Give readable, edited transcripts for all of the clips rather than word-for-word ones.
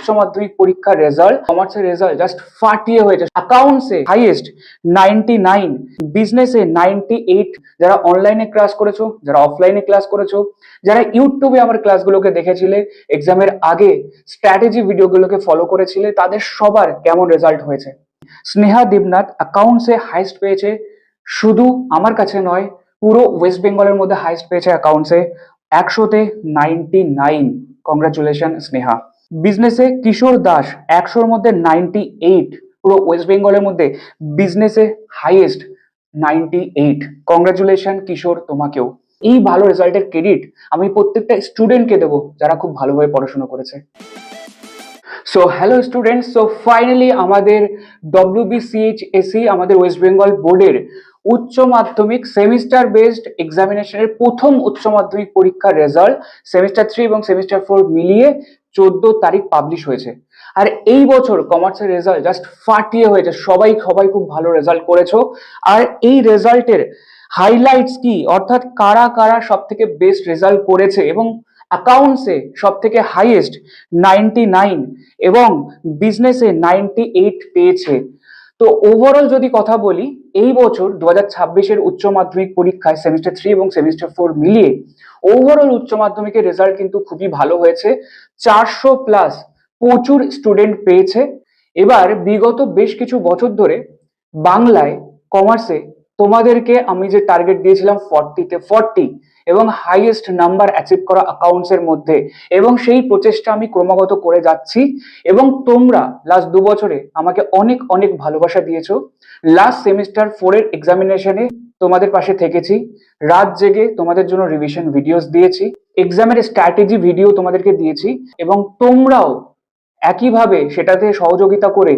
উচ্চ মাধ্যমিক পরীক্ষার রেজাল্ট, কমার্সের রেজাল্ট জাস্ট ফাটিয়ে হয়েছে। অ্যাকাউন্টসে হাইয়েস্ট 99, বিজনেসে 98। যারা অনলাইনে ক্লাস করেছো, যারা অফলাইনে ক্লাস করেছো, যারা ইউটিউবে আমার ক্লাসগুলোকে দেখেছিলে, এক্সামের আগে স্ট্র্যাটেজি ভিডিওগুলোকে ফলো করেছিলে, তাদের সবার কেমন রেজাল্ট হয়েছে? স্নেহা দেবনাথ অ্যাকাউন্টসে হাইয়েস্ট পেয়েছে, শুধু আমার কাছে নয়, পুরো ওয়েস্ট বেঙ্গলের মধ্যে হাইয়েস্ট পেয়েছে অ্যাকাউন্টসে 100তে 99। কংগ্রাচুলেশন স্নেহা। বিজনেসে কিশোর দাস 100-র মধ্যে 98, পুরো ওয়েস্ট বেঙ্গলের মধ্যে বিজনেসে হাইয়েস্ট 98। কংগ্রাচুলেশন কিশোর তোমাকেও। এই ভালো রেজাল্টের ক্রেডিট আমি প্রত্যেকটা স্টুডেন্টকে দেবো যারা খুব ভালোভাবে পড়াশোনা করেছে। So hello students, so finally আমাদের WBCHSE আমাদের ওয়েস্ট বেঙ্গল বোর্ডের উচ্চ মাধ্যমিক সেমিস্টার বেসড এক্সামিনেশনের প্রথম উচ্চ মাধ্যমিক পরীক্ষার রেজাল্ট সেমিস্টার 3 এবং সেমিস্টার 4 মিলিয়ে 14 তারিখ পাবলিশ হয়েছে। আর এই বছর কমার্সের রেজাল্ট জাস্ট ফাটিয়ে হয়েছে, সবাই খুব ভালো রেজাল্ট করেছো। আর এই রেজাল্টের হাইলাইটস কি, অর্থাৎ কারা কারা সব থেকে বেস্ট রেজাল্ট করেছে এবং অ্যাকাউন্টসে সব থেকে হাইয়েস্ট 99 এবং বিজনেসে 98 পেয়েছে। তো ওভারঅল যদি কথা বলি, এই বছর 2026-এর উচ্চ মাধ্যমিক পরীক্ষায় সেমিস্টার 3 এবং সেমিস্টার 4 মিলিয়ে ওভারঅল উচ্চ মাধ্যমিকের রেজাল্ট কিন্তু খুবই ভালো হয়েছে। 400+ প্রচুর স্টুডেন্ট পেয়েছে। এবার বিগত বেশ কিছু বছর ধরে বাংলায়, কমার্সে তোমাদেরকে আমি যে টার্গেট দিয়েছিলাম 40-তে 40 এবং হাইয়েস্ট নাম্বার অ্যাচিভ করা অ্যাকাউন্টসের মধ্যে, এবং সেই প্রচেষ্টা আমি ক্রমাগত করে যাচ্ছি। এবং তোমরা লাস্ট 2 বছরে আমাকে অনেক অনেক ভালোবাসা দিয়েছো। লাস্ট সেমিস্টার 4-এর এক্সামিনেশনে তোমাদের পাশে থেকেছি, রাত জেগে তোমাদের জন্য রিভিশন ভিডিওস দিয়েছি, এক্সামের স্ট্র্যাটেজি ভিডিও তোমাদেরকে দিয়েছি, এবং তোমরাও একইভাবে সেটাতে সহযোগিতা করে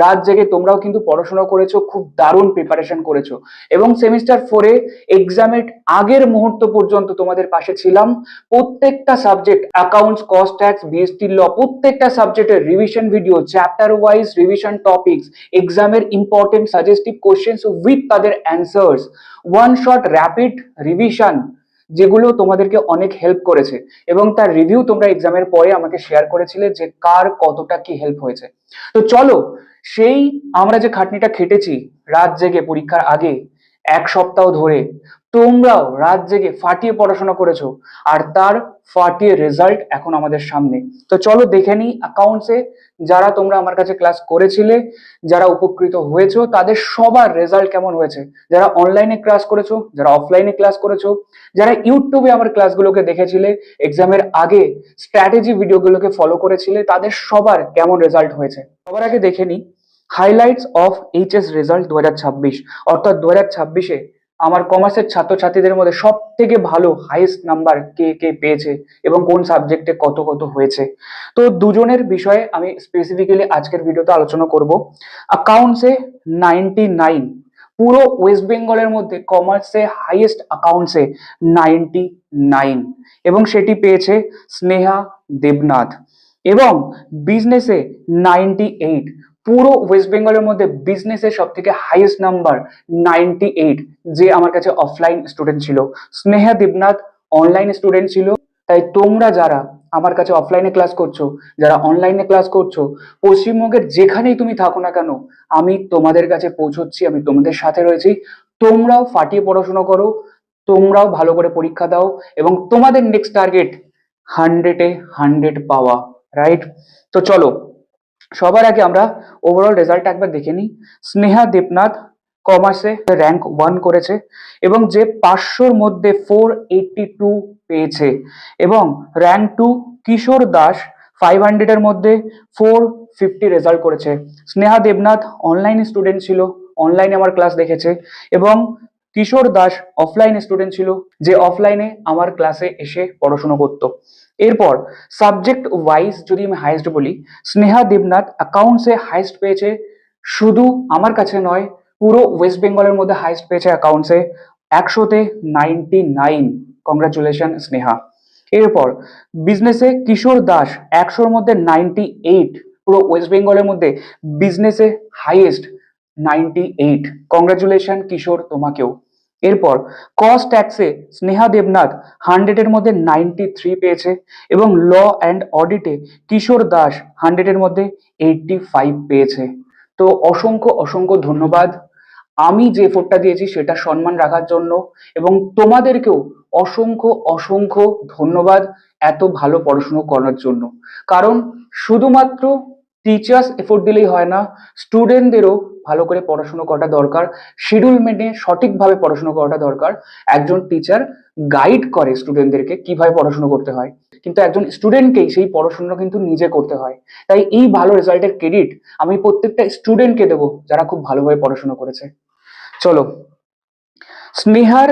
রাত জেগে তোমরাও কিন্তু পড়াশোনা করেছো, খুব দারুণ প্রিপারেশন করেছো। এবং সেমিস্টার 4-এ এক্সামের আগের মুহূর্ত পর্যন্ত তোমাদের পাশে ছিলাম। প্রত্যেকটা subject, accounts, cost tax, BST law, প্রত্যেকটা সাবজেক্টের revision video, chapter wise revision topics, এক্সামের ইম্পর্টেন্ট সাজেস্টিভ কোশ্চেন্স উইথ তাদের answers, one shot rapid revision, যেগুলো তোমাদেরকে অনেক হেল্প করেছে। এবং তার রিভিউ তোমরা এক্সামের পরে আমাকে শেয়ার করেছিলে যে কার কতটা কি হেল্প হয়েছে। তো চলো, সেই আমরা যে খাটনিটা খেটেছি রাত জেগে পরীক্ষার আগে 1 সপ্তাহ ধরে, তোমরাও রাত জেগে ফাটিয়ে পড়াশোনা করেছো, আর তার ফাটিয়ে রেজাল্ট এখন আমাদের সামনে। তো চলো দেখে নিই অ্যাকাউন্টসে যারা তোমরা আমার কাছে ক্লাস করেছিলে, যারা উপকৃত হয়েছো, তাদের সবার রেজাল্ট কেমন হয়েছে। যারা অনলাইনে ক্লাস করেছো, যারা অফলাইনে ক্লাস করেছো, যারা ইউটিউবে আমার ক্লাসগুলোকে দেখেছিলে, এক্সামের আগে স্ট্র্যাটেজি ভিডিওগুলোকে ফলো করেছিলে, তাদের সবার কেমন রেজাল্ট হয়েছে। সবার আগে দেখে নিই হাইলাইটস অফ এইচএস রেজাল্ট 2026। অর্থাৎ 2026-এ আমার কমার্সের ছাত্রছাত্রীদের মধ্যে সব থেকে ভালো হাইয়েস্ট নাম্বার কে কে পেয়েছে এবং কোন সাবজেক্টে কত কত হয়েছে। তো দুজনের বিষয়ে আমি স্পেসিফিক্যালি আজকের ভিডিওতে আলোচনা করব। অ্যাকাউন্টসে 99, পুরো ওয়েস্ট বেঙ্গলের মধ্যে কমার্সে হাইয়েস্ট অ্যাকাউন্টসে 99, এবং সেটি পেয়েছে স্নেহা দেবনাথ। এবং বিজনেসে 98, পুরো ওয়েস্ট বেঙ্গলের মধ্যে বিজনেসের সব থেকে হাইয়েস্ট নাম্বার 98, যে আমার কাছে অফলাইন স্টুডেন্ট ছিল। স্নেহা দেবনাথ অনলাইন স্টুডেন্ট ছিল। তাই তোমরা যারা আমার কাছে অফলাইনে ক্লাস করছো, যারা অনলাইনে ক্লাস করছো, পশ্চিমবঙ্গের যেখানেই তুমি থাকো না কেন, আমি তোমাদের কাছে পৌঁছচ্ছি, আমি তোমাদের সাথে রয়েছি। তোমরাও ফাটিয়ে পড়াশোনা করো, তোমরাও ভালো করে পরীক্ষা দাও, এবং তোমাদের নেক্সট টার্গেট 100-এ 100 পাওয়া, রাইট? তো চলো, সবার আগে আমরা ওভারঅল রেজাল্ট একবার দেখে নিই। স্নেহা দেবনাথ কমার্সে র্যাঙ্ক 1 করেছে, এবং যে 500-র মধ্যে 482 পেয়েছে। এবং র্যাঙ্ক 2 কিশোর দাস 500-এর মধ্যে 450 রেজাল্ট করেছে। স্নেহা দেবনাথ অনলাইন স্টুডেন্ট ছিল, অনলাইনে আমার ক্লাস দেখেছে, এবং কিশোর দাস অফলাইন স্টুডেন্ট ছিল, যে অফলাইনে আমার ক্লাসে এসে পড়াশোনা করতো। এরপর সাবজেক্ট ওয়াইজ যদি আমি হাইয়েস্ট বলি, স্নেহা দেবনাথ অ্যাকাউন্টসে হাইয়েস্ট পেয়েছে, শুধু আমার কাছে নয়, পুরো ওয়েস্ট বেঙ্গলের মধ্যে হাইয়েস্ট পেয়েছে অ্যাকাউন্টসে 100-তে 99। কংগ্রাচুলেশন স্নেহা। এরপর বিজনেসে কিশোর দাস 100-র মধ্যে 98, পুরো ওয়েস্ট বেঙ্গলের মধ্যে বিজনেসে হাইয়েস্ট 98। কংগ্রাচুলেশন কিশোর তোমাকেও। এরপর কস্ট ট্যাক্সে স্নেহা দেবনাথ 100-এর মধ্যে 93 পেয়েছে এবং ল অ্যান্ড অডিটে কিশোর দাস 100-এর মধ্যে 85 পেয়েছে। তো অসংখ্য অসংখ্য ধন্যবাদ আমি যে এফোর্টটা দিয়েছি সেটা সম্মান রাখার জন্য, এবং তোমাদেরকেও অসংখ্য অসংখ্য ধন্যবাদ এত ভালো পড়াশুনো করার জন্য। কারণ শুধুমাত্র টিচার্স এফোর্ট দিলেই হয় না, স্টুডেন্টদেরও ভালো করে পড়াশুনো করাটা দরকার, শিডিউল মেনে সঠিকভাবে পড়াশুনো করাটা দরকার। একজন টিচার গাইড করে স্টুডেন্টদেরকে কিভাবে পড়াশুনো করতে হয়, কিন্তু একজন স্টুডেন্টকেই সেই পড়াশোনা কিন্তু নিজে করতে হয়। তাই এই ভালো রেজাল্টের ক্রেডিট আমি প্রত্যেকটা স্টুডেন্টকে দেবো যারা খুব ভালোভাবে পড়াশোনা করেছে। চলো, স্নেহার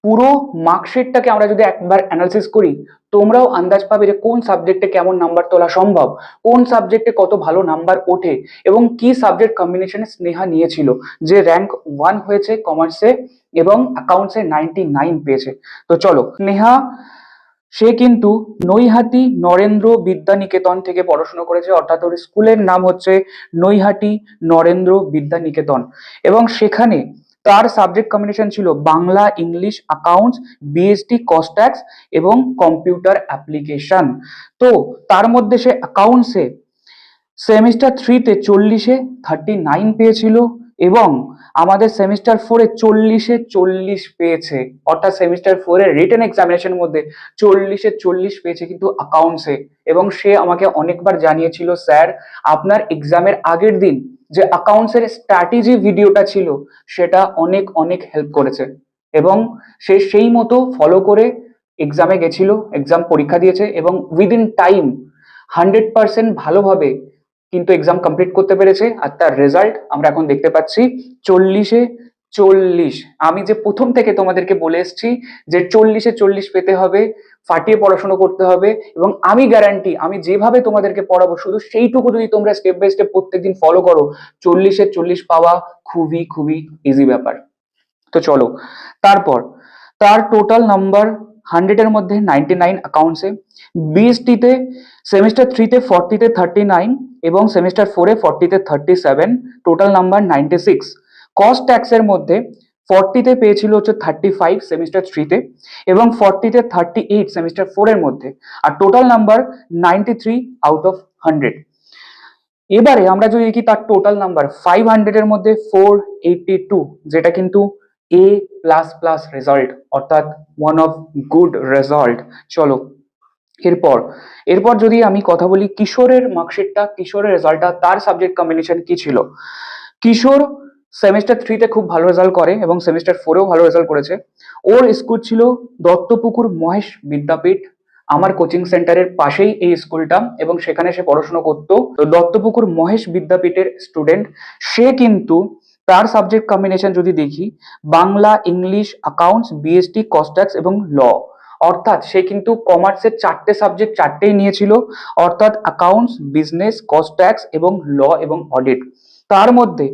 পুরো মার্কশিটটাকে আমরা যদি একবার অ্যানালিসিস করি, তোমরাও আন্দাজ পাবে যে কোন সাবজেক্টে কেমন নাম্বার তোলা সম্ভব, কোন সাবজেক্টে কত ভালো নাম্বার ওঠে, এবং কি সাবজেক্ট কম্বিনেশনে স্নেহা নিয়েছিল যে র্যাঙ্ক 1 হয়েছে কমার্সে এবং অ্যাকাউন্টসে 99 পেয়েছে। তো চলো, স্নেহা সে কিন্তু নৈহাটি নরেন্দ্র বিদ্যানিকেতন থেকে পড়াশোনা করেছে, অর্থাৎ ওর স্কুলের নাম হচ্ছে নৈহাটি নরেন্দ্র বিদ্যানিকেতন, এবং সেখানে তার সাবজেক্ট কম্বিনেশন ছিল বাংলা, ইংলিশ, অ্যাকাউন্টস, বিএসটি, কস্ট্যাক্স এবং কম্পিউটার অ্যাপ্লিকেশন। তো তার মধ্যে সে অ্যাকাউন্টসে সেমিস্টার 3-তে 40-এ 39 পেয়েছিল এবং আমাদের সেমিস্টার 4-এ 40-এ 40 পেয়েছে, অর্থাৎ সেমিস্টার 4-এর রিটেন এক্সামিনেশনের মধ্যে 40-এ 40 পেয়েছে কিন্তু অ্যাকাউন্টসে। এবং সে আমাকে অনেকবার জানিয়েছিল, স্যার আপনার এক্সামের আগের দিন যে অ্যাকাউন্টসের স্ট্র্যাটেজি ভিডিওটা ছিল সেটা অনেক অনেক হেল্প করেছে, এবং সে সেই মতো ফলো করে এক্সামে গেছিল, এক্সাম পরীক্ষা দিয়েছে এবং উইদিন টাইম 100% ভালোভাবে কিন্তু এক্সাম কমপ্লিট করতে পেরেছে। আর তার রেজাল্ট আমরা এখন দেখতে পাচ্ছি 40-এ 40। আমি যে প্রথম থেকে তোমাদেরকে বলে এসেছি যে 40-এ 40 পেতে হবে, ফাটিয়ে পড়াশোনা করতে হবে, এবং আমি গ্যারান্টি আমি যেভাবে তোমাদেরকে পড়াবো শুধু সেইটুকু যদি তোমরা স্টেপ বাই স্টেপ প্রত্যেকদিন ফলো করো, 40-এ 40 পাওয়া খুবই খুবই ইজি ব্যাপার। তো চলো, তারপর তার টোটাল নাম্বার 100-এর মধ্যে 99 অ্যাকাউন্টসে, বিএসটিতে সেমিস্টার 3-তে 40-তে 39 এবং সেমিস্টার 4-এ 40-তে 37, টোটাল নাম্বার 96। কস্ট ট্যাক্সের মধ্যে 40-তে পেয়েছিল হচ্ছে 35 সেমিস্টার 3-তে এবং 40-তে 38 সেমিস্টার 4-এর মধ্যে, আর টোটাল নাম্বার 93 আউট অফ 100। এবারে আমরা যদি দেখি তার টোটাল নাম্বার 500-এর মধ্যে 482, যেটা কিন্তু এ প্লাস প্লাস রেজাল্ট, অর্থাৎ ওয়ান অফ গুড রেজাল্ট। চলো, এরপর এরপর যদি আমি কথা বলি কিশোরের মার্কশিটটা, কিশোরের রেজাল্টটা, তার সাবজেক্ট কম্বিনেশন কি ছিল। কিশোর সেমিস্টার 3-তে খুব ভালো রেজাল্ট করে এবং সেমিস্টার 4-এও ভালো রেজাল্ট করেছে। ওর স্কুল ছিল দত্তপুকুর মহেশ বিদ্যাপীঠ, আমার কোচিং সেন্টারের পাশেই এই স্কুলটা, এবং সেখানে সে পড়াশোনা করতো। তো দত্তপুকুর মহেশ বিদ্যাপীঠের স্টুডেন্ট সে, কিন্তু তার সাবজেক্ট কম্বিনেশন যদি দেখি বাংলা, ইংলিশ, অ্যাকাউন্টস, বিএসটি, কস্ট্যাক্স এবং ল, অর্থাৎ সে কিন্তু কমার্সের 4টে সাবজেক্ট 4টেই নিয়েছিল, অর্থাৎ অ্যাকাউন্টস, বিজনেস, কস্ট্যাক্স এবং ল এবং অডিট। তার মধ্যে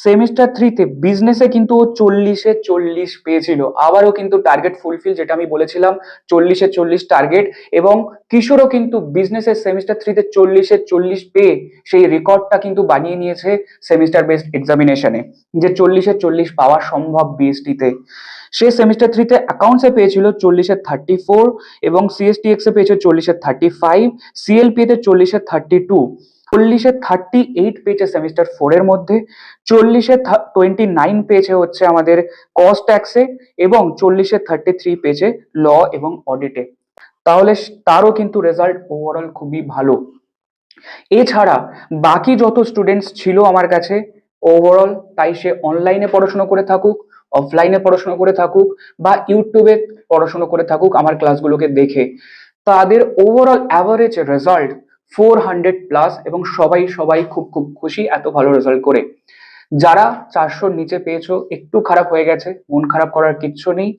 সেমিস্টার 3-তে বিজনেসে কিন্তু ও 40-এ 40 পেয়েছিল, আবারও কিন্তু টার্গেট ফুলফিল, যেটা আমি বলেছিলাম 40-এ 40 টার্গেট। এবং কিশোরও কিন্তু বিজনেসের সেমিস্টার 3-তে 40-এ 40 পেয়ে সেই রেকর্ডটা কিন্তু বানিয়ে নিয়েছে সেমিস্টার বেসড এক্সামিনেশনে, যে 40-এ 40 পাওয়া সম্ভব বিএসটিতে। সে সেমিস্টার 3-তে অ্যাকাউন্টসে পেয়েছিল 40-এ 34 এবং সিএসটিএক্স এ পেয়েছে 40-এ 35, সিএলপি তে 40-এ 32, 40-এ 38 পেয়েছে সেমিস্টার 4-এর মধ্যে, 40-এ 29 পেয়েছে হচ্ছে আমাদের কস্ট ট্যাক্সে এবং 40-এ 33 পেয়েছে ল এবং অডিটে। তাহলে তারও কিন্তু রেজাল্ট ওভারঅল খুবই ভালো। এছাড়া বাকি যত স্টুডেন্টস ছিল আমার কাছে ওভারঅল, তাই সে অনলাইনে পড়াশোনা করে থাকুক, অফলাইনে পড়াশোনা করে থাকুক বা ইউটিউবে পড়াশোনা করে থাকুক আমার ক্লাসগুলোকে দেখে, তাদের ওভারঅল অ্যাভারেজ রেজাল্ট 400 প্লাস, এবং সবাই সবাই খুব খুব খুশি এত ভালো রেজাল্ট করে। যারা 400-র নিচে পেয়েছো একটু খারাপ হয়ে গেছে, মন খারাপ করার কিচ্ছু নেই।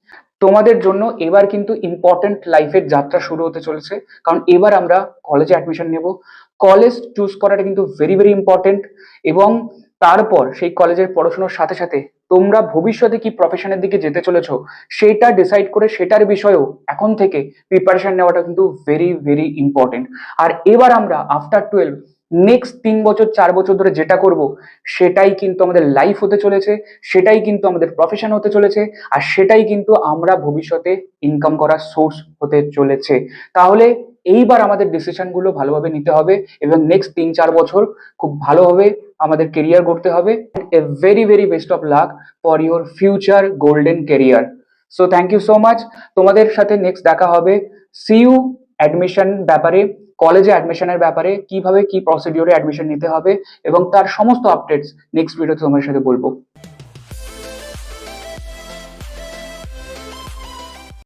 তোমাদের জন্য এবার কিন্তু ইম্পর্টেন্ট লাইফের যাত্রা শুরু হতে চলেছে, কারণ এবার আমরা কলেজে অ্যাডমিশন নেব। কলেজ চুজ করাটা কিন্তু ভেরি ভেরি ইম্পর্টেন্ট, এবং তারপর সেই কলেজের পড়াশোনার সাথে সাথে তোমরা ভবিষ্যতে কি প্রফেশনের দিকে যেতে চলেছো সেটা ডিসাইড করে সেটার বিষয়েও এখন থেকে প্রিপারেশন নেওয়াটা কিন্তু ভেরি ভেরি ইম্পর্টেন্ট। আর এবার আমরা আফটার 12 নেক্সট 3 বছর 4 বছর ধরে যেটা করব সেটাই কিন্তু আমাদের লাইফ হতে চলেছে, সেটাই কিন্তু আমাদের প্রফেশন হতে চলেছে, আর সেটাই কিন্তু আমরা ভবিষ্যতে ইনকাম করার সোর্স হতে চলেছে। তাহলে এইবার আমাদের ডিসিশন গুলো ভালোভাবে নিতে হবে এবং নেক্সট 3-4 বছর খুব ভালোভাবে আমাদের কেরিয়ার করতে হবে। A very very best of luck for your future golden career. So thank you so much. তোমাদের সাথে নেক্সট দেখা হবে সিইউ অ্যাডমিশন ব্যাপারে, কলেজে অ্যাডমিশনের ব্যাপারে, কিভাবে কি প্রসিডিওরে অ্যাডমিশন নিতে হবে এবং তার সমস্ত আপডেটস নেক্সট ভিডিওতে তোমার সাথে বলবো।